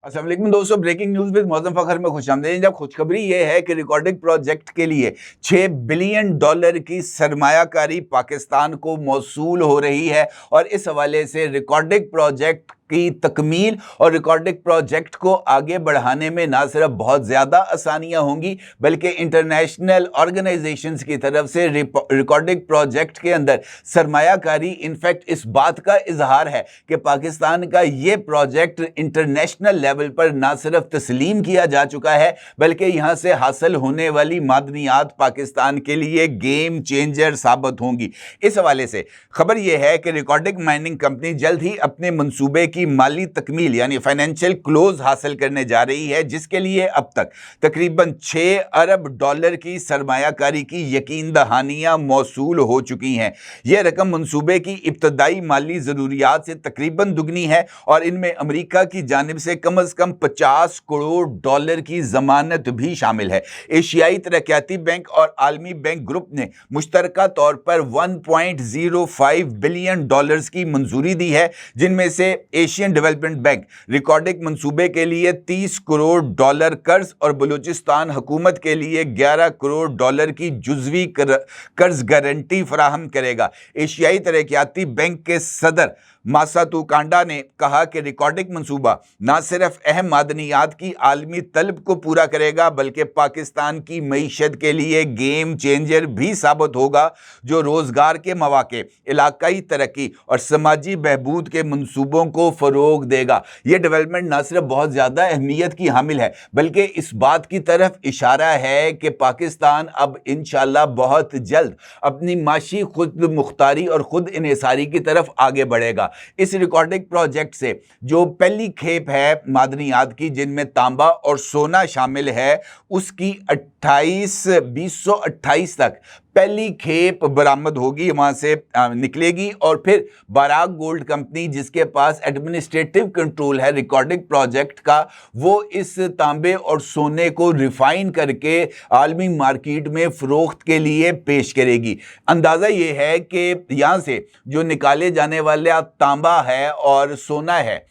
अस्सलाम वालेकुम दोस्तों, breaking news with Moazzam Fakhar में खुशामदीद। जब खुशखबरी ये है कि रिकॉर्डिंग प्रोजेक्ट के लिए $6 बिलियन की सरमायाकारी पाकिस्तान को मौसूल हो रही है और इस हवाले से रिकॉर्डिंग प्रोजेक्ट की तकमील और रिकॉर्डिंग प्रोजेक्ट को आगे बढ़ाने में ना सिर्फ बहुत ज़्यादा आसानियां होंगी बल्कि इंटरनेशनल ऑर्गेनाइजेशंस की तरफ से रिकॉर्डिंग प्रोजेक्ट के अंदर सरमायाकारी इनफैक्ट इस बात का इजहार है कि पाकिस्तान का ये प्रोजेक्ट इंटरनेशनल लेवल पर ना सिर्फ तस्लीम किया जा चुका है बल्कि यहां से हासिल होने वाली मादनियात पाकिस्तान के लिए गेम चेंजर साबित होंगी। इस हवाले से खबर यह है कि रिकॉर्डिंग माइनिंग कंपनी जल्द ही अपने मंसूबे की माली तकमील यानी फाइनेंशियल क्लोज हासिल करने जा रही है, जिसके लिए अब तक तकरीबन $6 अरब की सरमायाकारी की यकीन दहानियां मौसूल हो चुकी हैं। यह रकम मंसूबे की इब्तदाई माली ज़रूरियात से तकरीबन दुगनी है और इनमें अमेरिका की जानिब से कम अज़ कम $50 करोड़ की जमानत भी शामिल है। एशियाई तरक्याती बैंक और आलमी बैंक ग्रुप ने मुश्तरका तौर पर $1.05 बिलियन की मंजूरी दी है, जिनमें से एशियन डेवलपमेंट बैंक रिकॉर्डिंग मंसूबे के लिए $30 करोड़ कर्ज और बलूचिस्तान हुकूमत के लिए $11 करोड़ की जुज़वी कर्ज गारंटी फराहम करेगा। एशियाई तरक्याती बैंक के सदर मासातू कांडा ने कहा कि रिकॉर्डिंग मंसूबा न सिर्फ अहम मादनियात की आलमी तलब को पूरा करेगा बल्कि पाकिस्तान की मईशत के लिए गेम चेंजर भी साबित होगा, जो रोज़गार के मौके, इलाकाई तरक्की और समाजी बहबूद के मंसूबों को फ़रोग देगा। ये डेवलपमेंट न सिर्फ बहुत ज़्यादा अहमियत की हामिल है बल्कि इस बात की तरफ इशारा है कि पाकिस्तान अब इंशाअल्लाह बहुत जल्द अपनी माशी खुद मुख्तारी और खुद इन्हिसारी की तरफ आगे बढ़ेगा। इस रिकॉर्डिंग प्रोजेक्ट से जो पहली खेप है मादनियात की, जिनमें तांबा और सोना शामिल है, उसकी 2028 तक पहली खेप बरामद होगी, वहां से निकलेगी और फिर बाराक गोल्ड कंपनी, जिसके पास एडमिनिस्ट्रेटिव कंट्रोल है रिकॉर्डिंग प्रोजेक्ट का, वो इस तांबे और सोने को रिफाइन करके आलमी मार्केट में फरोख्त के लिए पेश करेगी। अंदाज़ा ये है कि यहाँ से जो निकाले जाने वाला तांबा है और सोना है,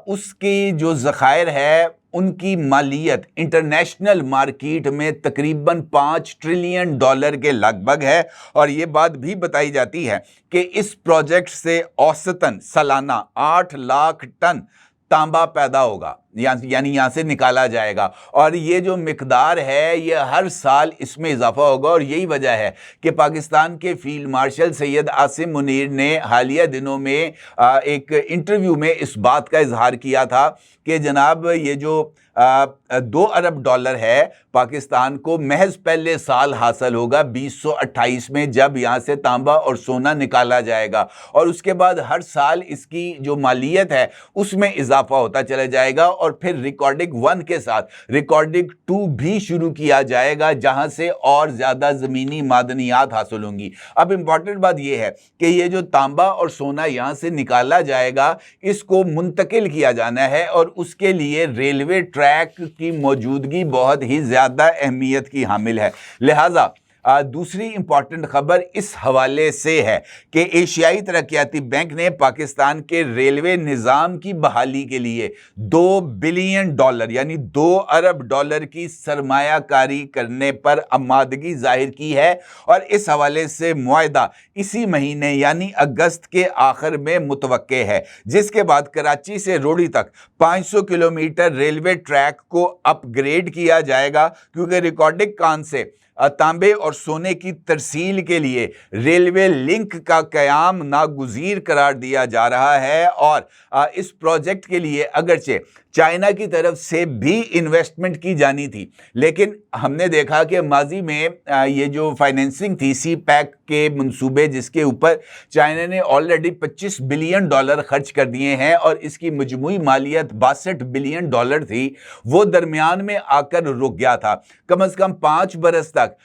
उसकी जो ज़खायर है, उनकी मालियत इंटरनेशनल मार्केट में तकरीबन $5 ट्रिलियन के लगभग है। और ये बात भी बताई जाती है कि इस प्रोजेक्ट से औसतन सालाना 8 लाख टन तांबा पैदा होगा, यानी यहाँ से निकाला जाएगा और ये जो मिकदार है ये हर साल इसमें इजाफा होगा। और यही वजह है कि पाकिस्तान के फील्ड मार्शल सैयद आसिम मुनीर ने हालिया दिनों में एक इंटरव्यू में इस बात का इजहार किया था कि जनाब ये जो $2 अरब है पाकिस्तान को महज पहले साल हासिल होगा 2028 में, जब यहाँ से तांबा और सोना निकाला जाएगा और उसके बाद हर साल इसकी जो मालियत है उसमें इजाफा होता चला जाएगा और फिर रिकॉर्डिंग 1 के साथ रिकॉर्डिंग 2 भी शुरू किया जाएगा, जहां से और ज़्यादा ज़मीनी मादनियात हासिल होंगी। अब इम्पॉर्टेंट बात यह है कि ये जो तांबा और सोना यहाँ से निकाला जाएगा, इसको मुंतकिल किया जाना है और उसके लिए रेलवे ट्रैक की मौजूदगी बहुत ही ज़्यादा अहमियत की हामिल है। लिहाजा दूसरी इंपॉर्टेंट खबर इस हवाले से है कि एशियाई तरक्याती बैंक ने पाकिस्तान के रेलवे निज़ाम की बहाली के लिए $2 बिलियन यानी $2 अरब की सरमायाकारी करने पर आमादगी जाहिर की है और इस हवाले से मुआहदा इसी महीने यानी अगस्त के आखिर में मुतवक्के है, जिसके बाद कराची से रोड़ी तक 500 किलोमीटर रेलवे ट्रैक को अपग्रेड किया जाएगा, क्योंकि रिकॉर्डिंग कान से तांबे और सोने की तरसील के लिए रेलवे लिंक का कयाम नागुज़ीर करार दिया जा रहा है। और इस प्रोजेक्ट के लिए अगरचे चाइना की तरफ से भी इन्वेस्टमेंट की जानी थी, लेकिन हमने देखा कि माजी में ये जो फाइनेंसिंग थी सी पैक के मंसूबे, जिसके ऊपर चाइना ने ऑलरेडी $25 बिलियन खर्च कर दिए हैं और इसकी मजमूई मालियत $62 बिलियन थी, वो दरमियान में आकर रुक गया था। कम अज़ कम 5 बरस तक तक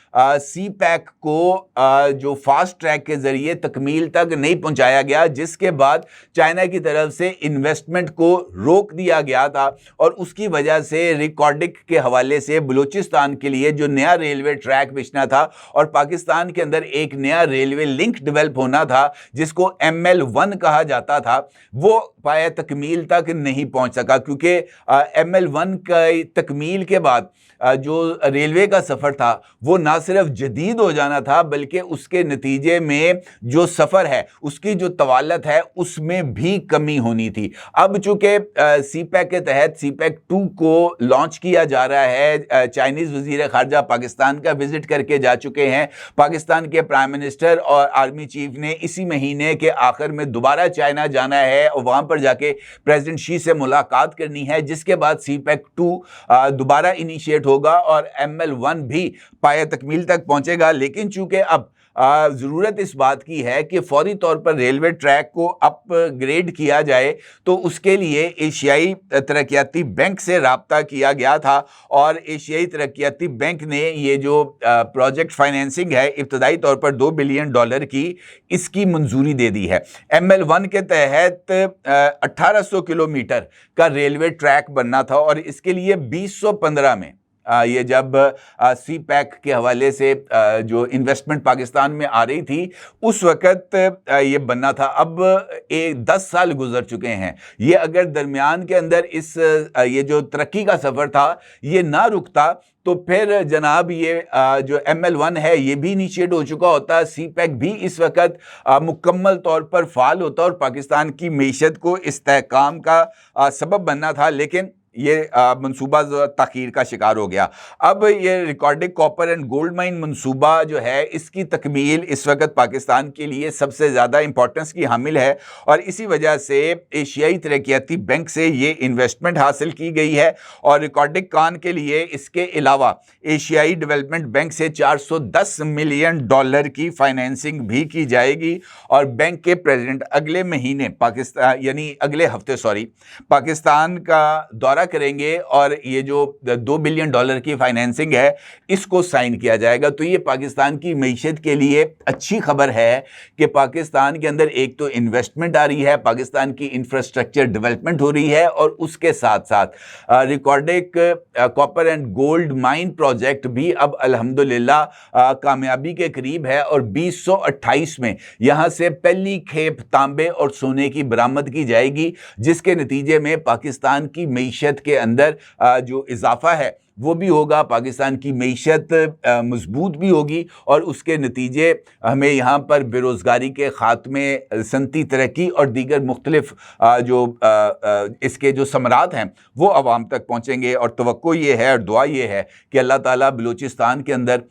सी पैक को जो फास्ट ट्रैक के जरिए तकमील तक नहीं पहुंचाया गया, जिसके बाद चाइना की तरफ से इन्वेस्टमेंट को रोक दिया गया था और उसकी वजह से रिकॉर्डिक के हवाले से बलूचिस्तान के लिए जो नया रेलवे ट्रैक बिछना था और पाकिस्तान के अंदर एक नया रेलवे लिंक डेवलप होना था जिसको ML1 कहा जाता था, वो पाया तकमील तक नहीं पहुंच सका, क्योंकि ML1 का तकमील के बाद जो रेलवे का सफ़र था वो ना सिर्फ जदीद हो जाना था बल्कि उसके नतीजे में जो सफ़र है उसकी जो तवालत है उसमें भी कमी होनी थी। अब चूंकि सी पैक के तहत सी पैक 2 को लॉन्च किया जा रहा है, चाइनीज़ वज़ीर ख़ारजा पाकिस्तान का विज़िट करके जा चुके हैं, पाकिस्तान के प्राइम मिनिस्टर और आर्मी चीफ ने इसी महीने के आखिर में दोबारा चाइना जाना है और वहाँ पर जाके प्रेसिडेंट शी से मुलाकात करनी है, जिसके बाद सी पैक 2 दोबारा इनिशिएट होगा और ML1 भी पाया तकमील तक पहुंचेगा। लेकिन चूंकि अब ज़रूरत इस बात की है कि फौरी तौर पर रेलवे ट्रैक को अपग्रेड किया जाए, तो उसके लिए एशियाई तरक्याती बैंक से रब्ता किया गया था और एशियाई तरक्याती बैंक ने ये जो प्रोजेक्ट फाइनेंसिंग है इब्तदाई तौर पर $2 बिलियन की इसकी मंजूरी दे दी है। ML1 के तहत 1800 किलोमीटर का रेलवे ट्रैक बनना था और इसके लिए 2015 में ये जब सी पैक के हवाले से जो इन्वेस्टमेंट पाकिस्तान में आ रही थी उस वक़्त ये बनना था। अब 10 साल गुजर चुके हैं। ये अगर दरमियान के अंदर इस ये जो तरक्की का सफ़र था ये ना रुकता तो फिर जनाब ये जो ML1 है ये भी इनिशिएट हो चुका होता, सी पैक भी इस वक्त मुकम्मल तौर पर फाल होता और पाकिस्तान की मईशत को इस्तेहकाम का सबब बनना था, लेकिन ये मंसूबा ताख़ीर का शिकार हो गया। अब ये रिकॉर्डिक कॉपर एंड गोल्ड माइन मंसूबा जो है इसकी तकमील इस वक्त पाकिस्तान के लिए सबसे ज़्यादा इंपॉर्टेंस की हामिल है और इसी वजह से एशियाई तरक्याती बैंक से ये इन्वेस्टमेंट हासिल की गई है और रिकॉर्डिक कान के लिए इसके अलावा एशियाई डेवलपमेंट बैंक से $410 मिलियन की फाइनेंसिंग भी की जाएगी और बैंक के प्रेसिडेंट अगले महीने पाकिस्तान यानी अगले हफ्ते पाकिस्तान का दौरा करेंगे और ये जो $2 बिलियन की फाइनेंसिंग है इसको साइन किया जाएगा। तो ये पाकिस्तान की मईशत के लिए अच्छी खबर है कि पाकिस्तान के अंदर एक तो इन्वेस्टमेंट आ रही है, पाकिस्तान की इंफ्रास्ट्रक्चर डेवलपमेंट हो रही है और उसके साथ साथ Reko Diq copper and gold mine project भी अब अल्हम्दुलिल्लाह कामयाबी के करीब है और 2028 में यहाँ से पहली खेप तांबे और सोने की बरामद की जाएगी, जिसके नतीजे में पाकिस्तान की मईशत के अंदर जो इजाफा है वो भी होगा, पाकिस्तान की मईशत मजबूत भी होगी और उसके नतीजे हमें यहाँ पर बेरोज़गारी के ख़ात्मे, सनती तरक्की और दीगर मुख्तलिफ जो इसके जो समरात हैं वो अवाम तक पहुँचेंगे। और तवक्को ये है और दुआ ये है कि अल्लाह ताला बलूचिस्तान के अंदर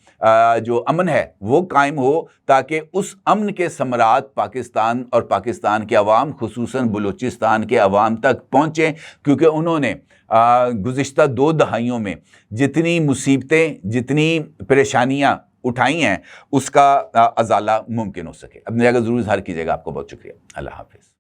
जो अमन है वो कायम हो ताकि उस अमन के समरात पाकिस्तान और पाकिस्तान के अवाम खुसूसन बलूचिस्तान के अवाम तक पहुँचें, क्योंकि उन्होंने गुज़िश्ता 2 दहाइयों में जितनी मुसीबतें, जितनी परेशानियां उठाई हैं उसका अजाला मुमकिन हो सके। अपनी जगह ज़रूर इज़हार कीजिएगा। आपको बहुत शुक्रिया। अल्लाह हाफ़िज़।